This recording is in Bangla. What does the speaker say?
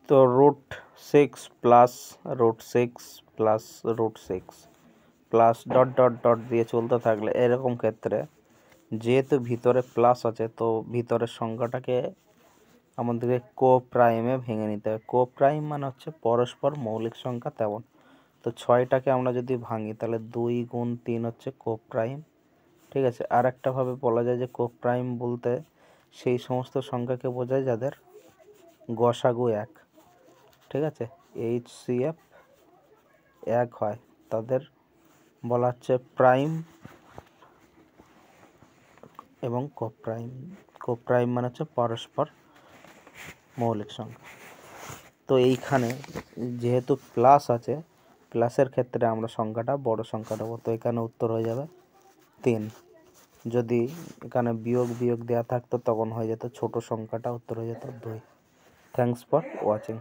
তো √6 প্লাস ডট ডট ডট দিয়ে চলতে থাকলে এরকম ক্ষেত্রে যেহেতু ভিতরে প্লাস আছে, তো ভিতরের সংখ্যাটাকে আমাদেরকে কোপ্রাইমে ভেঙে নিতে হবে। কোপ্রাইম মানে হচ্ছে পরস্পর মৌলিক সংখ্যা তেমন। তো 6টাকে আমরা যদি ভাঙি তাহলে 2 গুণ 3 হচ্ছে কোপ্রাইম। ঠিক আছে, আর একটাভাবে বলা যায় যে কোপ্রাইম বলতে সেই সমস্ত সংখ্যাকে বোঝায় যাদের গসাগু 1। ঠিক আছে, HCF 1 হয় তাদের বলা হচ্ছে প্রাইম এবং কোপ্রাইম। কোপ্রাইম মানে হচ্ছে পরস্পর মৌলিক সংখ্যা। তো এইখানে যেহেতু প্লাস আছে, প্লাসের ক্ষেত্রে আমরা সংখ্যাটা বড় সংখ্যা দেবো। তো এখানে উত্তর হয়ে যাবে 3। যদি এখানে বিয়োগ দেওয়া থাকতো তখন হয়ে যেত ছোট সংখ্যাটা, উত্তর হয়ে যেত 2। Thanks for watching.